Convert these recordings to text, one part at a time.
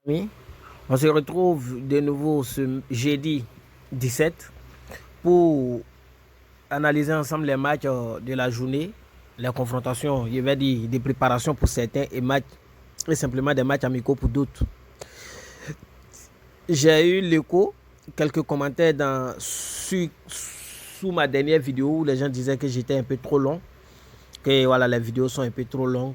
Oui, on se retrouve de nouveau ce jeudi 17 pour analyser ensemble les matchs de la journée, les confrontations, je vais dire des préparations pour certains et simplement des matchs amicaux pour d'autres. J'ai eu l'écho, quelques commentaires sous ma dernière vidéo où les gens disaient que j'étais un peu trop long, que voilà, les vidéos sont un peu trop longues.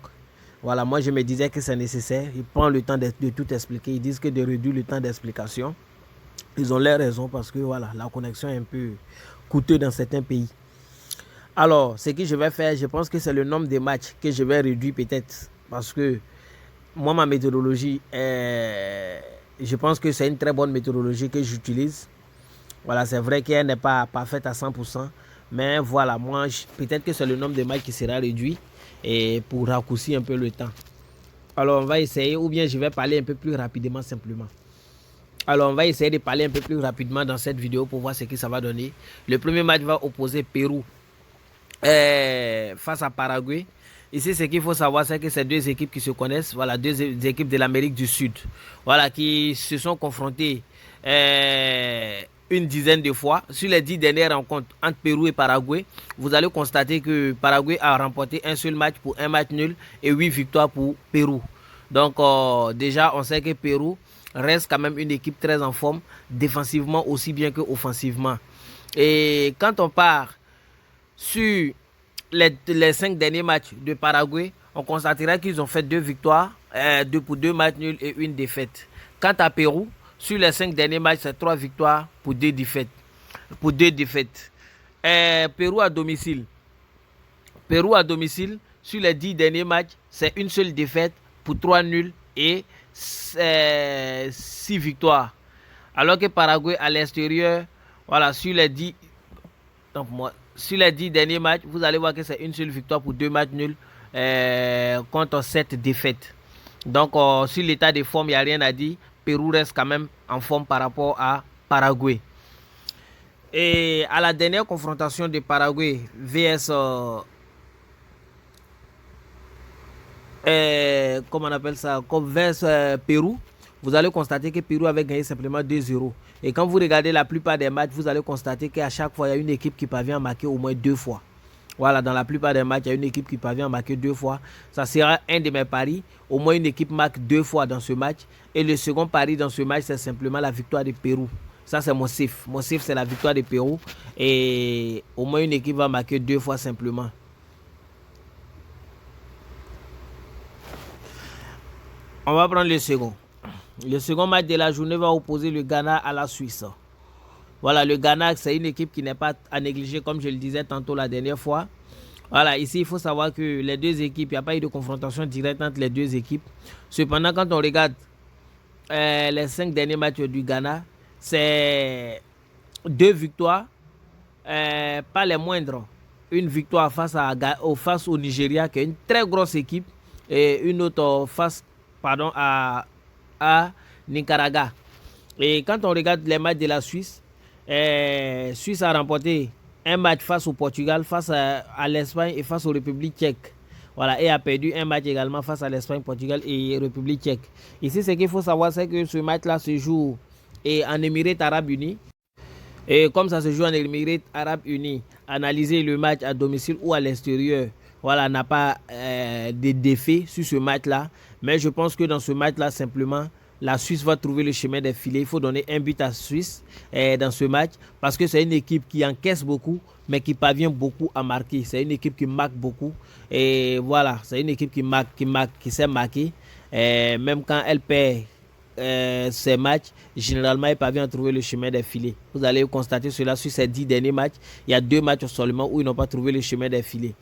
Voilà, moi je me disais que c'est nécessaire. Ils prennent le temps de tout expliquer. Ils disent que de réduire le temps d'explication. Ils ont l'air raison parce que voilà, la connexion est un peu coûteuse dans certains pays. Alors, ce que je vais faire, je pense que c'est le nombre de matchs que je vais réduire peut-être. Parce que moi, ma méthodologie, je pense que c'est une très bonne méthodologie que j'utilise. Voilà, c'est vrai qu'elle n'est pas parfaite à 100%. Mais voilà, moi, peut-être que c'est le nombre de matchs qui sera réduit et pour raccourcir un peu le temps. Alors, on va essayer, ou bien je vais parler un peu plus rapidement simplement. Alors, on va essayer de parler un peu plus rapidement dans cette vidéo pour voir ce que ça va donner. Le premier match va opposer Pérou face à Paraguay. Ici, ce qu'il faut savoir, c'est que c'est deux équipes qui se connaissent. Voilà, deux équipes de l'Amérique du Sud. Voilà, qui se sont confrontées une dizaine de fois. Sur les 10 dernières rencontres entre Pérou et Paraguay, vous allez constater que Paraguay a remporté un seul match pour un match nul et 8 victoires pour Pérou. Donc, déjà, on sait que Pérou reste quand même une équipe très en forme, défensivement aussi bien que offensivement. Et quand on part sur les 5 derniers matchs de Paraguay, on constatera qu'ils ont fait 2 victoires, pour 2 matchs nuls et une défaite. Quant à Pérou, sur les 5 derniers matchs, c'est 3 victoires pour 2 défaites. Pérou à domicile. Pérou à domicile, sur les 10 derniers matchs, c'est une seule défaite pour 3 nuls et 6 victoires. Alors que Paraguay à l'extérieur, voilà, sur les 10 derniers matchs, vous allez voir que c'est une seule victoire pour 2 matchs nuls contre 7 défaites. Donc, sur l'état de forme, il n'y a rien à dire. Pérou reste quand même en forme par rapport à Paraguay. Et à la dernière confrontation de Paraguay vs comment on appelle ça, comme vers Pérou, vous allez constater que Pérou avait gagné simplement 2-0. Et quand vous regardez la plupart des matchs, vous allez constater qu'à chaque fois, il y a une équipe qui parvient à marquer au moins 2 fois. Voilà, dans la plupart des matchs, il y a une équipe qui parvient à marquer 2 fois. Ça sera un de mes paris. Au moins une équipe marque 2 fois dans ce match. Et le second pari dans ce match, c'est simplement la victoire de Pérou. Ça, c'est mon safe. Mon safe, c'est la victoire de Pérou. Et au moins une équipe va marquer 2 fois simplement. On va prendre le second. Le second match de la journée va opposer le Ghana à la Suisse. Voilà, le Ghana, c'est une équipe qui n'est pas à négliger, comme je le disais tantôt la dernière fois. Voilà, ici, il faut savoir que les deux équipes, il n'y a pas eu de confrontation directe entre les deux équipes. Cependant, quand on regarde les 5 derniers matchs du Ghana, c'est 2 victoires, pas les moindres. Une victoire face au Nigeria, qui est une très grosse équipe, et une autre face à Nicaragua. Et quand on regarde les matchs de la Suisse, Suisse a remporté un match face au Portugal, face à l'Espagne et face aux Républiques tchèques. Voilà, et a perdu un match également face à l'Espagne, Portugal et République tchèque. Ici, ce qu'il faut savoir, c'est que ce match-là se joue en Émirats Arabes Unis. Et comme ça se joue en Émirats Arabes Unis, analyser le match à domicile ou à l'extérieur, voilà, n'a pas de défait sur ce match-là. Mais je pense que dans ce match-là, simplement, la Suisse va trouver le chemin des filets. Il faut donner un but à la Suisse dans ce match parce que c'est une équipe qui encaisse beaucoup, mais qui parvient beaucoup à marquer. C'est une équipe qui marque beaucoup. Et voilà, c'est une équipe qui sait marquer. Même quand elle perd ces matchs, généralement, il parvient à trouver le chemin des filets. Vous allez constater cela sur ces 10 derniers matchs. Il y a 2 matchs seulement où ils n'ont pas trouvé le chemin des filets.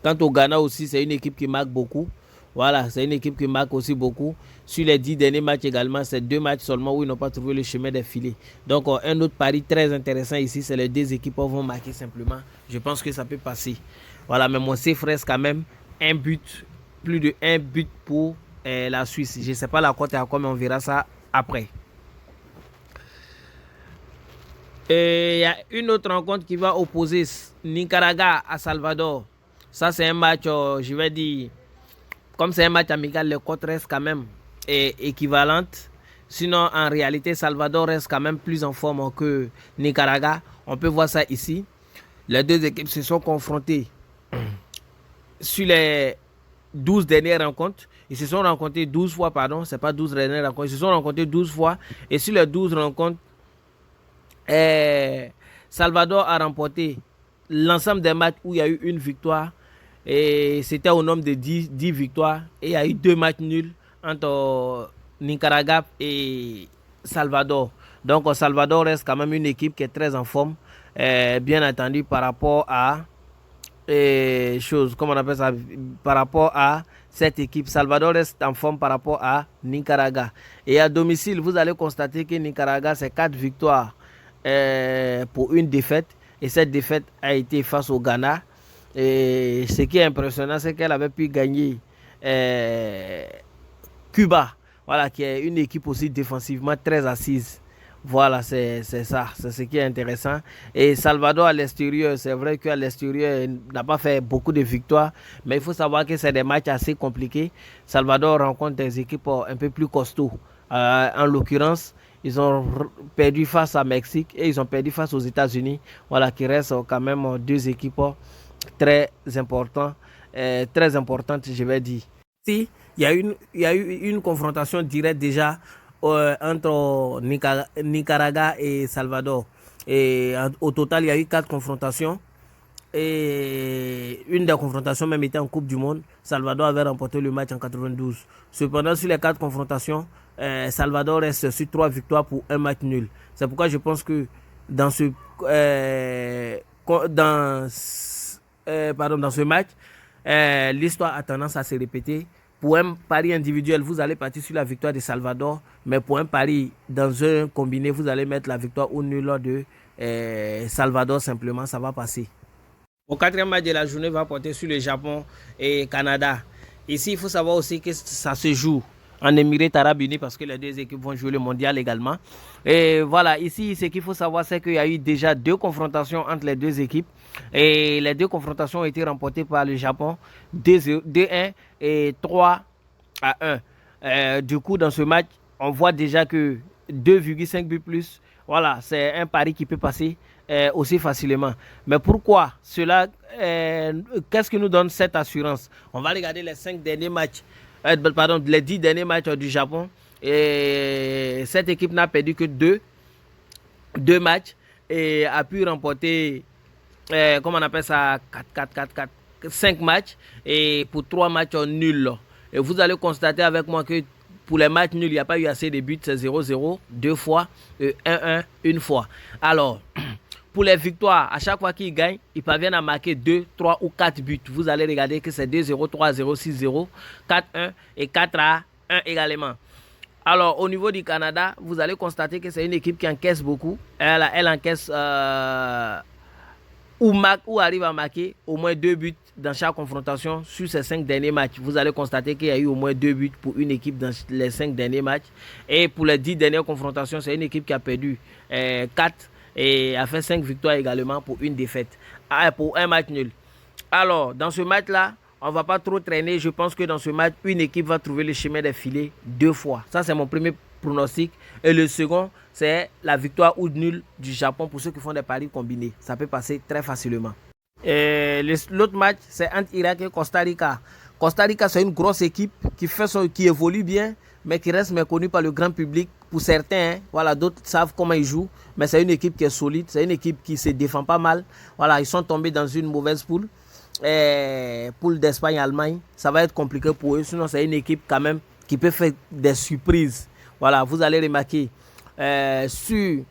Quant au Ghana aussi, c'est une équipe qui marque beaucoup. Voilà, c'est une équipe qui marque aussi beaucoup. Sur les 10 derniers matchs également, c'est 2 matchs seulement où ils n'ont pas trouvé le chemin des filets. Donc, un autre pari très intéressant ici, c'est les 2 équipes vont marquer simplement. Je pense que ça peut passer. Voilà, mais mon safe reste quand même un but, plus de 1 but pour la Suisse. Je ne sais pas la cote à quoi, mais on verra ça après. Et il y a une autre rencontre qui va opposer Nicaragua à Salvador. Ça, c'est un match, je vais dire, comme c'est un match amical, les cotes restent quand même équivalentes. Sinon, en réalité, Salvador reste quand même plus en forme que Nicaragua. On peut voir ça ici. Les deux équipes se sont confrontées sur les 12 dernières rencontres. Ils se sont rencontrés 12 fois, pardon, c'est pas 12 dernières rencontres. Ils se sont rencontrés 12 fois. Et sur les 12 rencontres, Salvador a remporté l'ensemble des matchs où il y a eu une victoire. Et c'était au nombre de 10 victoires. Et il y a eu 2 matchs nuls entre Nicaragua et Salvador. Donc Salvador reste quand même une équipe qui est très en forme. Bien entendu par rapport à comment on appelle ça, par rapport à cette équipe. Salvador reste en forme par rapport à Nicaragua. Et à domicile, vous allez constater que Nicaragua, c'est 4 victoires pour une défaite. Et cette défaite a été face au Ghana. Et ce qui est impressionnant, c'est qu'elle avait pu gagner Cuba, voilà, qui est une équipe aussi défensivement très assise. Voilà, c'est ça, c'est ce qui est intéressant. Et Salvador à l'extérieur, c'est vrai qu'à l'extérieur, il n'a pas fait beaucoup de victoires, mais il faut savoir que c'est des matchs assez compliqués. Salvador rencontre des équipes un peu plus costauds. En l'occurrence, ils ont perdu face à Mexique et ils ont perdu face aux États-Unis. Voilà, qui restent quand même deux équipes très importantes, je vais dire. Si, il y a eu une confrontation directe déjà entre Nicaragua et Salvador. Et au total, il y a eu 4 confrontations. Et une des confrontations même était en Coupe du Monde. Salvador avait remporté le match en 92. Cependant, sur les 4 confrontations, Salvador reste sur 3 victoires pour un match nul. C'est pourquoi je pense que dans ce, dans ce match, l'histoire a tendance à se répéter. Pour un pari individuel, vous allez partir sur la victoire de Salvador, mais pour un pari dans un combiné, vous allez mettre la victoire ou nul de Salvador simplement, ça va passer. Au 4e match de la journée va porter sur le Japon et Canada. Ici, il faut savoir aussi que ça se joue en Émirats Arabes Unis parce que les deux équipes vont jouer le mondial également. Et voilà, ici, ce qu'il faut savoir, c'est qu'il y a eu déjà 2 confrontations entre les deux équipes. Et les 2 confrontations ont été remportées par le Japon 2-1 et 3-1. Du coup, dans ce match, on voit déjà que 2,5 buts plus, voilà, c'est un pari qui peut passer aussi facilement. Mais pourquoi cela, qu'est-ce qui nous donne cette assurance? On va regarder les 5 derniers matchs, les 10 derniers matchs du Japon. Et cette équipe n'a perdu que 2 matchs et a pu remporter, comment on appelle ça, 5 matchs et pour 3 matchs nuls. Et vous allez constater avec moi que pour les matchs nuls, il n'y a pas eu assez de buts, c'est 0-0 2 fois et 1-1 une fois. Alors, pour les victoires, à chaque fois qu'ils gagnent, ils parviennent à marquer 2, 3 ou 4 buts. Vous allez regarder que c'est 2-0, 3-0, 6-0, 4-1 et 4-1 également. Alors, au niveau du Canada, vous allez constater que c'est une équipe qui encaisse beaucoup. Elle encaisse ou arrive à marquer au moins 2 buts dans chaque confrontation sur ces 5 derniers matchs. Vous allez constater qu'il y a eu au moins 2 buts pour une équipe dans les 5 derniers matchs. Et pour les 10 dernières confrontations, c'est une équipe qui a perdu 4 et a fait 5 victoires également pour une défaite, pour un match nul. Alors, dans ce match-là, on ne va pas trop traîner. Je pense que dans ce match, une équipe va trouver le chemin des filets 2 fois. Ça, c'est mon premier pronostic. Et le second, c'est la victoire ou nul du Japon pour ceux qui font des paris combinés. Ça peut passer très facilement. L'autre match, c'est entre Irak et Costa Rica. Costa Rica, c'est une grosse équipe qui évolue bien, mais qui reste méconnue par le grand public. Pour certains, voilà, d'autres savent comment ils jouent, mais c'est une équipe qui est solide. C'est une équipe qui se défend pas mal. Voilà, ils sont tombés dans une mauvaise poule. Poule d'Espagne, Allemagne, ça va être compliqué pour eux. Sinon, c'est une équipe quand même qui peut faire des surprises. Voilà, vous allez remarquer sur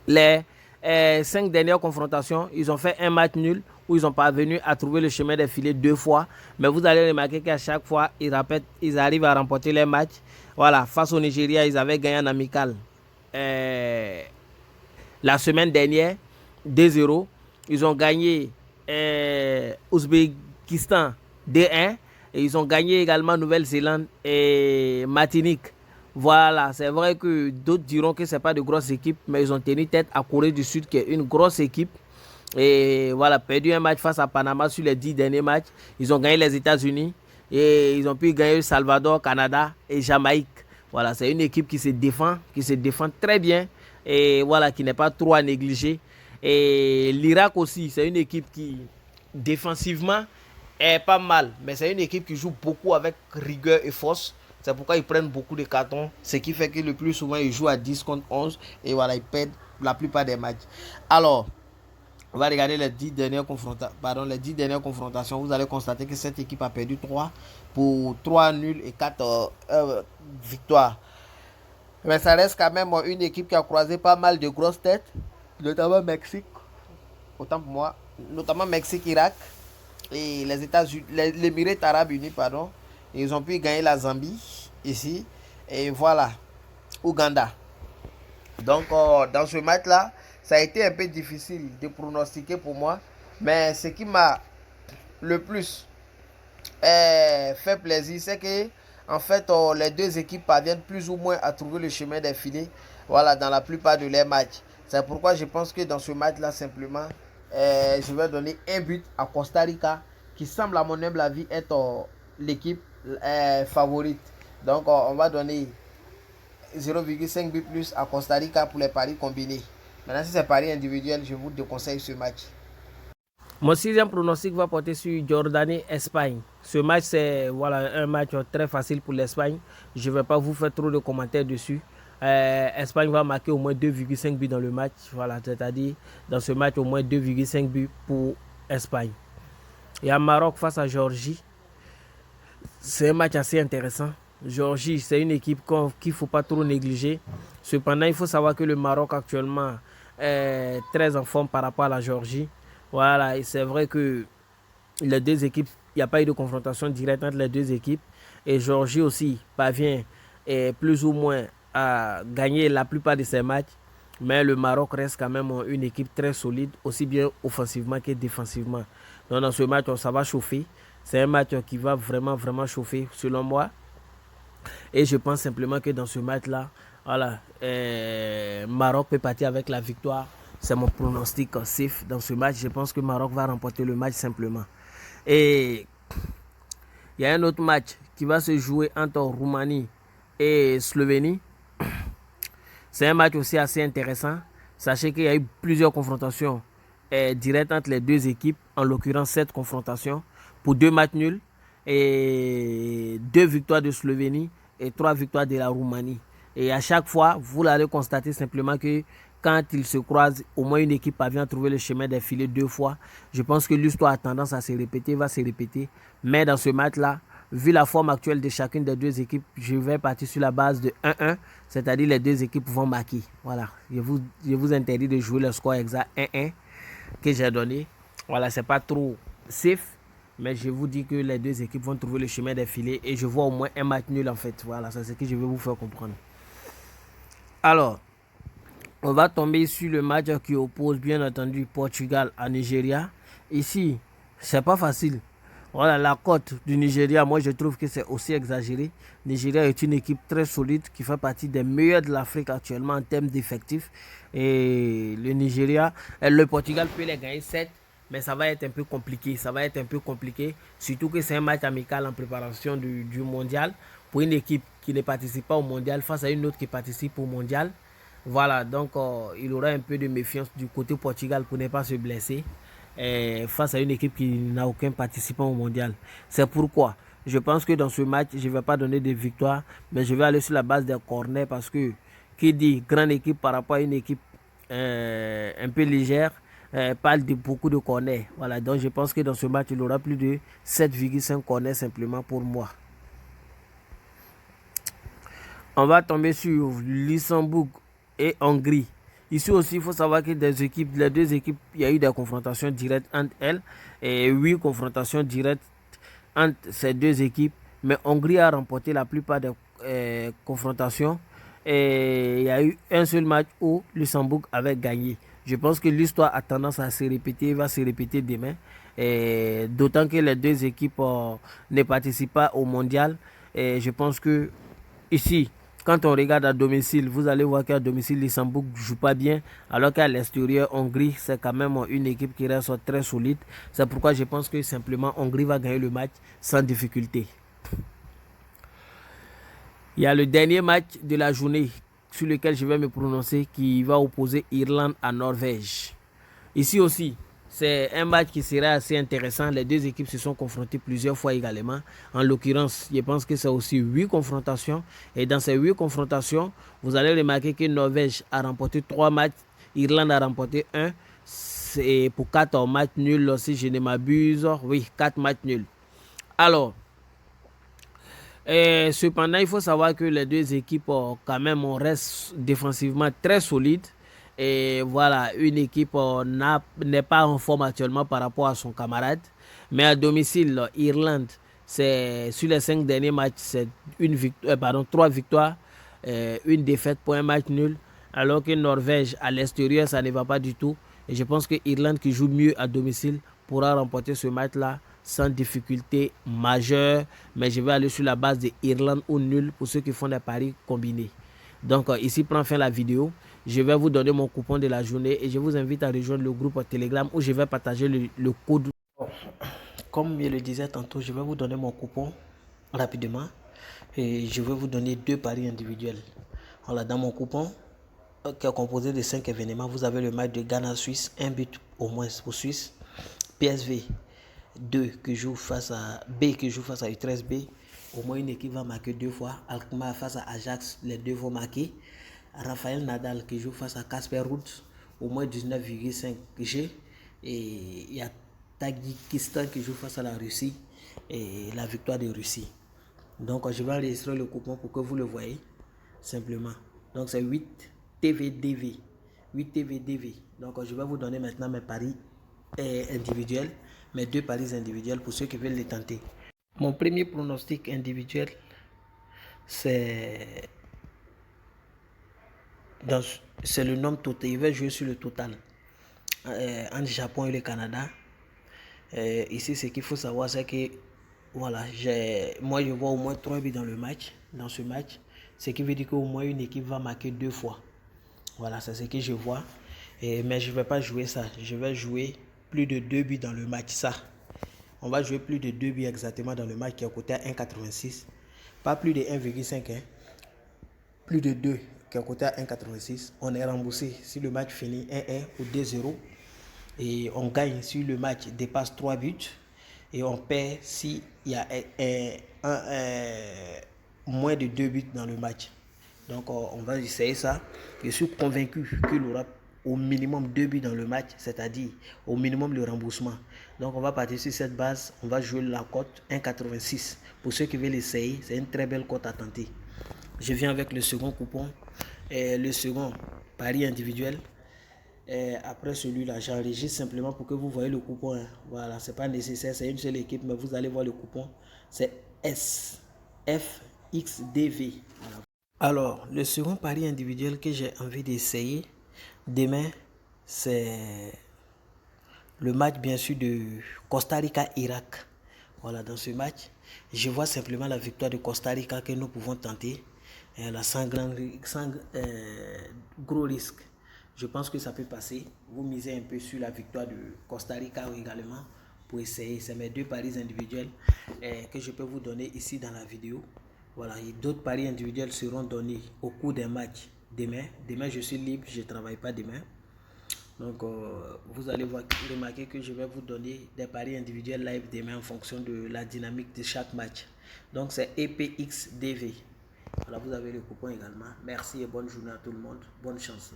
les 5 dernières confrontations, ils ont fait un match nul où ils ont parvenu à trouver le chemin des filets 2 fois. Mais vous allez remarquer qu'à chaque fois, ils arrivent à remporter les matchs. Voilà, face au Nigeria, ils avaient gagné en amical la semaine dernière 2-0. Ils ont gagné Ouzbékistan 2-1 et ils ont gagné également Nouvelle-Zélande et Martinique. Voilà, c'est vrai que d'autres diront que ce n'est pas de grosses équipes, mais ils ont tenu tête à Corée du Sud qui est une grosse équipe. Et voilà, perdu un match face à Panama sur les 10 derniers matchs. Ils ont gagné les États-Unis et ils ont pu gagner Salvador, Canada et Jamaïque. Voilà, c'est une équipe qui se défend très bien et voilà, qui n'est pas trop à négliger. Et l'Irak aussi, c'est une équipe qui défensivement est pas mal, mais c'est une équipe qui joue beaucoup avec rigueur et force. C'est pourquoi ils prennent beaucoup de cartons, ce qui fait que le plus souvent ils jouent à 10 contre 11 et voilà, ils perdent la plupart des matchs. Alors, on va regarder les 10 dernières confrontations. Vous allez constater que cette équipe a perdu 3 pour 3 nuls et 4 victoires. Mais ça reste quand même une équipe qui a croisé pas mal de grosses têtes, notamment Mexique, autant pour moi, notamment Mexique, Irak et les États-Unis, les Émirats Arabes Unis, pardon. Ils ont pu gagner la Zambie ici et voilà, Ouganda. Donc dans ce match-là, ça a été un peu difficile de pronostiquer pour moi, mais ce qui m'a le plus fait plaisir, c'est que en fait les deux équipes parviennent plus ou moins à trouver le chemin des filets, voilà, dans la plupart de leurs matchs. C'est pourquoi je pense que dans ce match-là, simplement, je vais donner un but à Costa Rica, qui semble à mon humble avis être l'équipe favorite. Donc on va donner 0,5 but plus à Costa Rica pour les paris combinés. Maintenant, si c'est paris individuel, je vous déconseille ce match. Mon sixième pronostic va porter sur Jordanie-Espagne. Ce match, c'est voilà, un match très facile pour l'Espagne. Je ne vais pas vous faire trop de commentaires dessus. Espagne va marquer au moins 2,5 buts dans le match. Voilà, c'est-à-dire dans ce match, au moins 2,5 buts pour Espagne. Il y a Maroc face à Géorgie. C'est un match assez intéressant. Géorgie, c'est une équipe qu'il ne faut pas trop négliger. Cependant, il faut savoir que le Maroc actuellement est très en forme par rapport à la Géorgie. Voilà, et c'est vrai que les deux équipes, il n'y a pas eu de confrontation directe entre les deux équipes. Et Géorgie aussi parvient plus ou moins à gagner la plupart de ses matchs. Mais le Maroc reste quand même une équipe très solide, aussi bien offensivement que défensivement. Donc dans ce match, ça va chauffer. C'est un match qui va vraiment, vraiment chauffer selon moi. Et je pense simplement que dans ce match-là, voilà, Maroc peut partir avec la victoire. C'est mon pronostic safe dans ce match. Je pense que Maroc va remporter le match simplement. Et il y a un autre match qui va se jouer entre Roumanie et Slovénie. C'est un match aussi assez intéressant. Sachez qu'il y a eu plusieurs confrontations directes entre les deux équipes. En l'occurrence, 7 confrontations pour 2 matchs nuls et 2 victoires de Slovénie et 3 victoires de la Roumanie. Et à chaque fois, vous allez constater simplement que quand ils se croisent, au moins une équipe parvient à trouver le chemin des filets 2 fois. Je pense que l'histoire a tendance à se répéter, va se répéter. Mais dans ce match-là, vu la forme actuelle de chacune des deux équipes, je vais partir sur la base de 1-1, c'est-à-dire les deux équipes vont marquer. Voilà, je vous interdis de jouer le score exact 1-1 que j'ai donné. Voilà, c'est pas trop safe, mais je vous dis que les deux équipes vont trouver le chemin des filets et je vois au moins un match nul en fait. Voilà, c'est ce que je vais vous faire comprendre. Alors, on va tomber sur le match qui oppose bien entendu Portugal à Nigeria. Ici, c'est pas facile. Voilà, la cote du Nigeria, moi je trouve que c'est aussi exagéré. Nigeria est une équipe très solide qui fait partie des meilleurs de l'Afrique actuellement en termes d'effectifs. Et le Nigeria, le Portugal peut les gagner 7, mais ça va être un peu compliqué. Ça va être un peu compliqué, surtout que c'est un match amical en préparation du mondial. Pour une équipe qui ne participe pas au mondial face à une autre qui participe au mondial. Voilà, donc il aura un peu de méfiance du côté Portugal pour ne pas se blesser face à une équipe qui n'a aucun participant au mondial. C'est pourquoi je pense que dans ce match, je ne vais pas donner de victoire, mais je vais aller sur la base des corners parce que qui dit grande équipe par rapport à une équipe un peu légère parle de beaucoup de corners. Voilà, donc je pense que dans ce match, il aura plus de 7,5 corners simplement pour moi. On va tomber sur Luxembourg et Hongrie. Ici aussi, il faut savoir que les deux équipes, il y a eu des confrontations directes entre elles. Et 8 confrontations directes entre ces deux équipes. Mais Hongrie a remporté la plupart des confrontations. Et il y a eu un seul match où Luxembourg avait gagné. Je pense que l'histoire a tendance à se répéter, va se répéter demain. D'autant que les deux équipes ne participent pas au mondial. Et je pense que ici, quand on regarde à domicile, vous allez voir qu'à domicile, Luxembourg ne joue pas bien, alors qu'à l'extérieur, Hongrie, c'est quand même une équipe qui reste très solide. C'est pourquoi je pense que simplement Hongrie va gagner le match sans difficulté. Il y a le dernier match de la journée sur lequel je vais me prononcer qui va opposer Irlande à Norvège. Ici aussi, c'est un match qui sera assez intéressant. Les deux équipes se sont confrontées plusieurs fois également. En l'occurrence, je pense que c'est aussi 8 confrontations. Et dans ces 8 confrontations, vous allez remarquer que Norvège a remporté 3 matchs, Irlande a remporté 1. C'est pour 4 matchs nuls, si je ne m'abuse. Oui, 4 matchs nuls. Alors, cependant, il faut savoir que les deux équipes, quand même, on reste défensivement très solide. Et voilà, une équipe n'est pas en forme actuellement par rapport à son camarade. Mais à domicile, Irlande, c'est sur les 5 derniers matchs, c'est 3 victoires, une défaite pour un match nul. Alors que Norvège, à l'extérieur, ça ne va pas du tout. Et je pense que Irlande, qui joue mieux à domicile, pourra remporter ce match-là sans difficulté majeure. Mais je vais aller sur la base de Irlande ou nul pour ceux qui font des paris combinés. Donc ici prend fin la vidéo. Je vais vous donner mon coupon de la journée et je vous invite à rejoindre le groupe Telegram où je vais partager le code. Comme je le disais tantôt, je vais vous donner mon coupon rapidement et je vais vous donner 2 paris individuels. Voilà, dans mon coupon qui est composé de 5 événements, vous avez le match de Ghana-Suisse, 1 but au moins pour Suisse, PSV 2 qui joue face à B qui joue face à U13B, au moins une équipe va marquer 2 fois. Alkmaar face à Ajax, les 2 vont marquer. Rafael Nadal qui joue face à Casper Ruud, au moins 19,5 G. Et il y a Tadjikistan qui joue face à la Russie et la victoire de Russie. Donc je vais enregistrer le coupon pour que vous le voyez simplement. Donc c'est 8 TVDV. 8 TVDV. Donc je vais vous donner maintenant mes paris individuels, mes 2 paris individuels pour ceux qui veulent les tenter. Mon premier pronostic individuel, c'est le nombre total. Il va jouer sur le total entre Japon et le Canada. Ici, ce qu'il faut savoir, c'est que voilà, moi je vois au moins 3 buts dans ce match, ce qui veut dire qu'au moins une équipe va marquer 2 fois. Voilà, c'est ce que je vois. Mais je ne vais pas jouer ça. Je vais jouer plus de 2 buts dans le match. Ça, on va jouer plus de 2 buts exactement dans le match qui est coté à 1,86. Pas plus de 1,5. Hein. Plus de 2 qui est coté à 1,86. On est remboursé si le match finit 1-1 ou 2-0. Et on gagne si le match dépasse 3 buts. Et on perd s'il y a moins de 2 buts dans le match. Donc on va essayer ça. Je suis convaincu qu'il aura au minimum 2 buts dans le match, c'est-à-dire au minimum le remboursement. Donc on va partir sur cette base. On va jouer la cote 1,86. Pour ceux qui veulent essayer, c'est une très belle cote à tenter. Je viens avec le second coupon. Le second pari individuel. Après celui-là, j'enregistre simplement pour que vous voyez le coupon. Hein. Voilà, c'est pas nécessaire, c'est une seule équipe, mais vous allez voir le coupon. C'est SFXDV. Voilà. Alors, le second pari individuel que j'ai envie d'essayer demain, c'est le match bien sûr de Costa Rica-Irak. Voilà, dans ce match, je vois simplement la victoire de Costa Rica que nous pouvons tenter. Là, sans gros risque. Je pense que ça peut passer. Vous misez un peu sur la victoire de Costa Rica également pour essayer. C'est mes 2 paris individuels que je peux vous donner ici dans la vidéo. Voilà, et d'autres paris individuels seront donnés au cours des matchs demain. Demain, je suis libre, je ne travaille pas demain. Donc, vous allez remarquer que je vais vous donner des paris individuels live demain en fonction de la dynamique de chaque match. Donc, c'est EPXDV. Voilà, vous avez le coupon également. Merci et bonne journée à tout le monde. Bonne chance.